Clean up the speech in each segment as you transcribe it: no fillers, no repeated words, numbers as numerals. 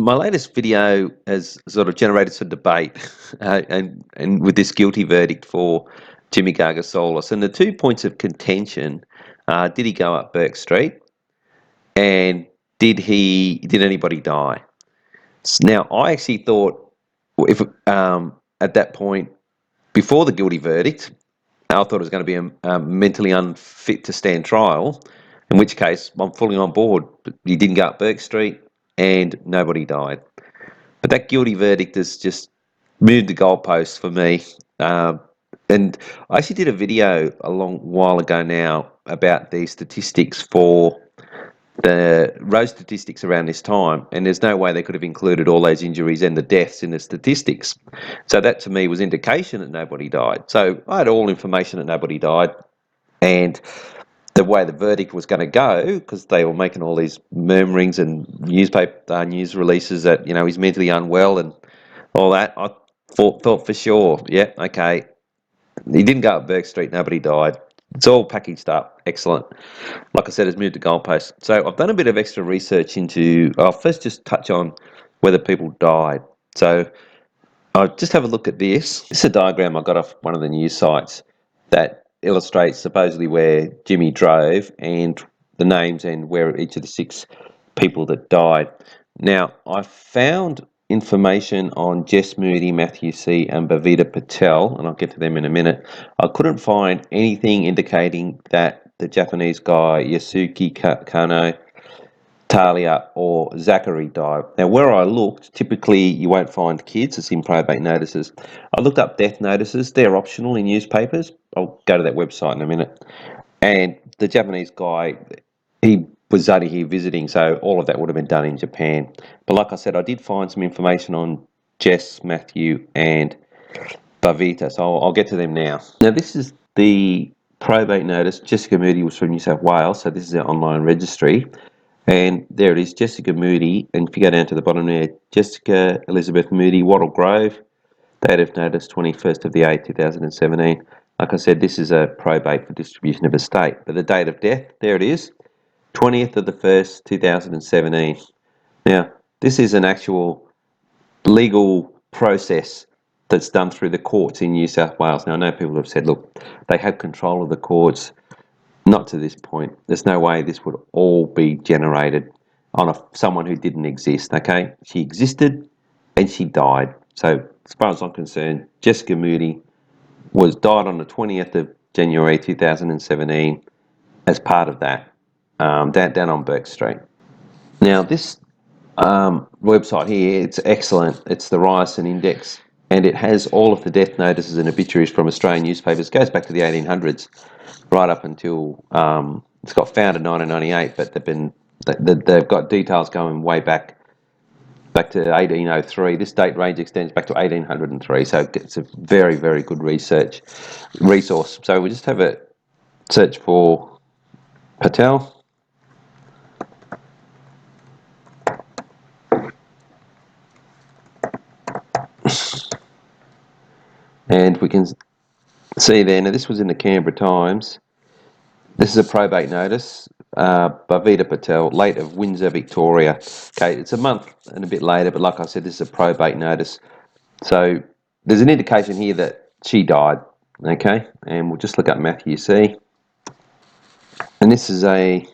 My latest video has sort of generated some debate, and with this guilty verdict for Jimmy Gargasolis. And the 2 points of contention: did he go up Burke Street, and did anybody die? Now, I actually thought, if at that point before the guilty verdict, I thought it was going to be a mentally unfit to stand trial, in which case I'm fully on board. But he didn't go up Burke Street, and nobody died. But that guilty verdict has just moved the goalposts for me. And I actually did a video a long while ago now about the statistics for the road statistics around this time, and there's no way they could have included all those injuries and the deaths in the statistics. So that to me was indication that nobody died. So I had all information that nobody died, and the way the verdict was going to go, because they were making all these murmurings and newspaper news releases that he's mentally unwell and all that, I thought for sure, yeah, okay, he didn't go up Burke Street, nobody died. It's all packaged up, excellent. Like I said, it's moved to goalposts. So I've done a bit of extra research into. I'll first just touch on whether people died. So I'll just have a look at this. This is a diagram I got off one of the news sites that illustrates supposedly where Jimmy drove and the names and where each of the 6 people that died. Now, I found information on Jess Moody, Matthew C. and Bhavita Patel, and I'll get to them in a minute. I couldn't find anything indicating that the Japanese guy Yasuki Kano, Talia or Zachary died. Now, where I looked, typically you won't find kids. It's in probate notices. I looked up death notices. They're optional in newspapers. I'll go to that website in a minute. And the Japanese guy, he was only here visiting, so all of that would have been done in Japan. But like I said, I did find some information on Jess, Matthew, and Bhavita, so I'll get to them now. Now, this is the probate notice. Jessica Moody was from New South Wales, so this is our online registry. And there it is, Jessica Moody. And if you go down to the bottom there, Jessica Elizabeth Moody, Wattle Grove, date of notice 21st of the 8th, 2017. Like I said, this is a probate for distribution of estate. But the date of death, there it is, 20th of the 1st, 2017. Now, this is an actual legal process that's done through the courts in New South Wales. Now, I know people have said, look, they have control of the courts. Not to this point. There's no way this would all be generated on someone who didn't exist, okay? She existed and she died. So as far as I'm concerned, Jessica Moody died on the 20th of January 2017 as part of that, down on Burke Street. Now, this website here, it's excellent. It's the Ryerson Index, and it has all of the death notices and obituaries from Australian newspapers. It goes back to the 1800s, right up until it's got founded in 1998, but they've got details going way back to 1803. This date range extends back to 1803, so it's a very, very good resource. So we just have a search for Patel. And we can see there, now this was in the Canberra Times. This is a probate notice. Bhavita Patel, late of Windsor, Victoria. Okay, it's a month and a bit later, but like I said, this is a probate notice. So there's an indication here that she died. Okay, and we'll just look up Matthew C. And this is a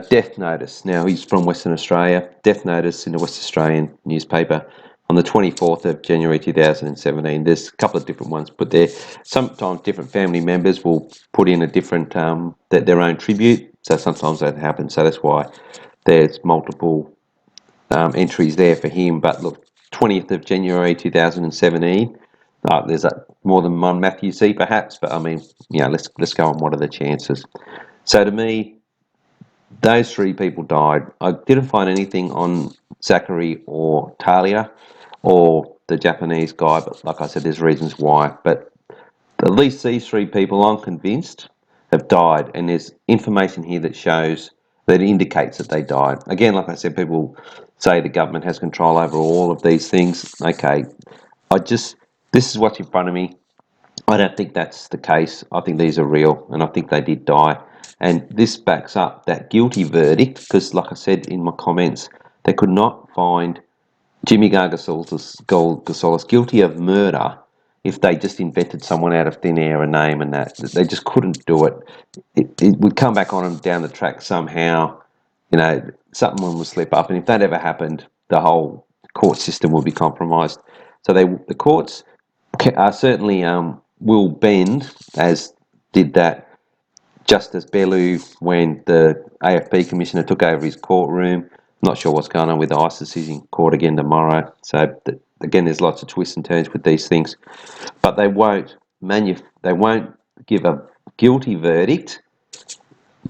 death notice. Now, he's from Western Australia. Death notice in the West Australian newspaper on the 24th of January 2017. There's a couple of different ones put there. Sometimes different family members will put in a different, their own tribute. So sometimes that happens. So that's why there's multiple entries there for him. But look, 20th of January 2017. There's more than one Matthew C perhaps, but I mean, let's go on. What are the chances? So to me, those 3 people died. I didn't find anything on Zachary or Talia or the Japanese guy, but like I said, there's reasons why. But at least these 3 people, I'm convinced, have died, and there's information here that indicates that they died. Again, like I said, people say the government has control over all of these things. Okay, this is what's in front of me. I don't think that's the case. I think these are real, and I think they did die. And this backs up that guilty verdict, because like I said in my comments, they could not find Jimmy Gargasolis guilty of murder if they just invented someone out of thin air, a name and that. They just couldn't do it. It would come back on them down the track somehow. You know, something would slip up, and if that ever happened, the whole court system would be compromised. So the courts certainly will bend, as did that Justice Bellew when the AFP commissioner took over his courtroom. Not sure what's going on with ISIS. He's in court again tomorrow. So again, there's lots of twists and turns with these things, but they won't give a guilty verdict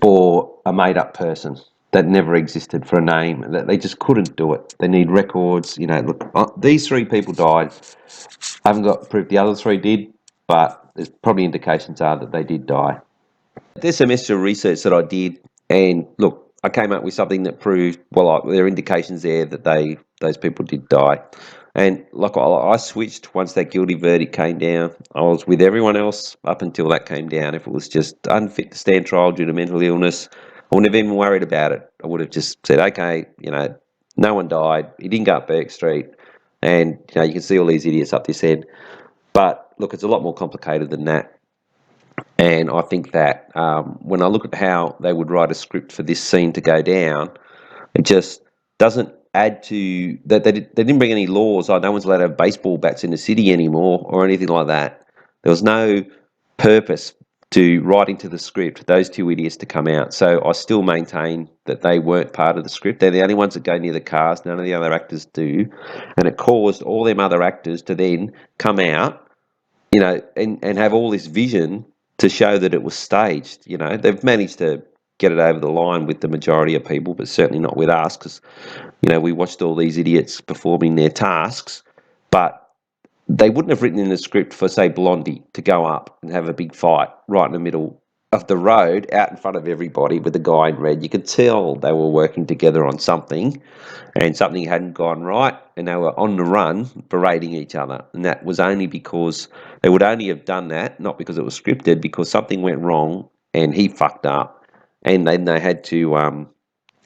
for a made-up person that never existed for a name. They just couldn't do it. They need records. You know, look, these three people died. I haven't got proof the other three did, but there's probably indications are that they did die. There's some extra research that I did, and look, I came up with something that proved, well, there are indications there that those people did die. And like I switched once that guilty verdict came down. I was with everyone else up until that came down. If it was just unfit to stand trial due to mental illness, I wouldn't have even worried about it. I would have just said, okay, you know, no one died. He didn't go up Burke Street, and you know, you can see all these idiots up this end. But look, it's a lot more complicated than that. And I think that when I look at how they would write a script for this scene to go down, it just doesn't add to that. They didn't bring any laws. Like no one's allowed to have baseball bats in the city anymore or anything like that. There was no purpose to write into the script those two idiots to come out. So I still maintain that they weren't part of the script. They're the only ones that go near the cars. None of the other actors do. And it caused all them other actors to then come out, you know, and have all this vision to show that it was staged. You know, they've managed to get it over the line with the majority of people, but certainly not with us, because, you know, we watched all these idiots performing their tasks, but they wouldn't have written in the script for, say, Blondie to go up and have a big fight right in the middle of the road out in front of everybody with the guy in red. You could tell they were working together on something, and something hadn't gone right, and they were on the run berating each other. And that was only because they would only have done that, not because it was scripted, because something went wrong and he fucked up, and then they had to.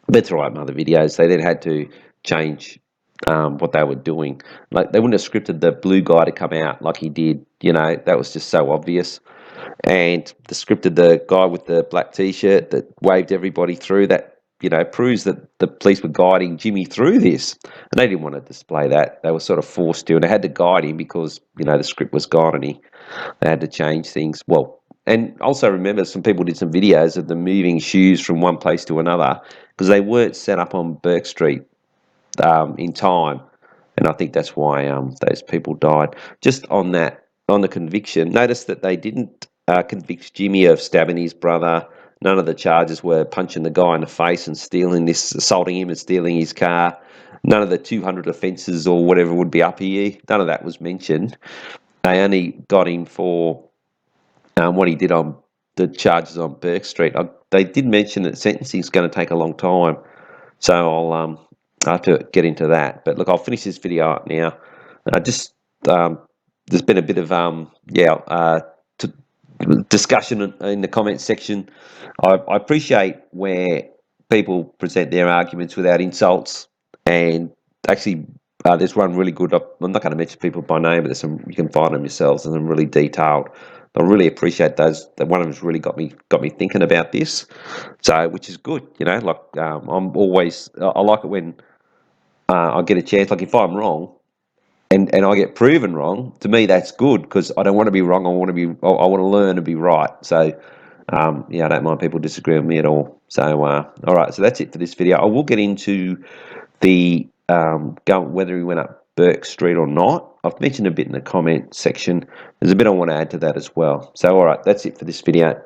That's right, in other videos. They then had to change what they were doing. Like they wouldn't have scripted the blue guy to come out like he did. You know, that was just so obvious. And the scripted the guy with the black T-shirt that waved everybody through. That, you know, proves that the police were guiding Jimmy through this, and they didn't want to display that. They were sort of forced to, and they had to guide him because, you know, the script was gone, and they had to change things. Well, and also remember, some people did some videos of them moving shoes from one place to another because they weren't set up on Burke Street in time, and I think that's why those people died. Just on that, on the conviction, notice that they didn't convict Jimmy of stabbing his brother. None of the charges were punching the guy in the face and assaulting him and stealing his car. None of the 200 offences or whatever would be up here. None of that was mentioned. They only got him for what he did on the charges on Burke Street. They did mention that sentencing is going to take a long time, so I'll have to get into that. But look, I'll finish this video up now. There's been a bit of discussion in the comments section. I appreciate where people present their arguments without insults, and actually there's one really good. I'm not going to mention people by name, but there's some, you can find them yourselves, and they're really detailed. I really appreciate those. One of them's really got me thinking about this, so which is good. You know, like I like it when I get a chance. Like if I'm wrong, and I get proven wrong, to me that's good because I don't want to be wrong. I want to learn and be right. So I don't mind people disagree with me at all. So all right, so that's it for this video. I will get into the whether he went up Burke Street or not. I've mentioned a bit in the comment section. There's a bit I want to add to that as well. So all right, that's it for this video.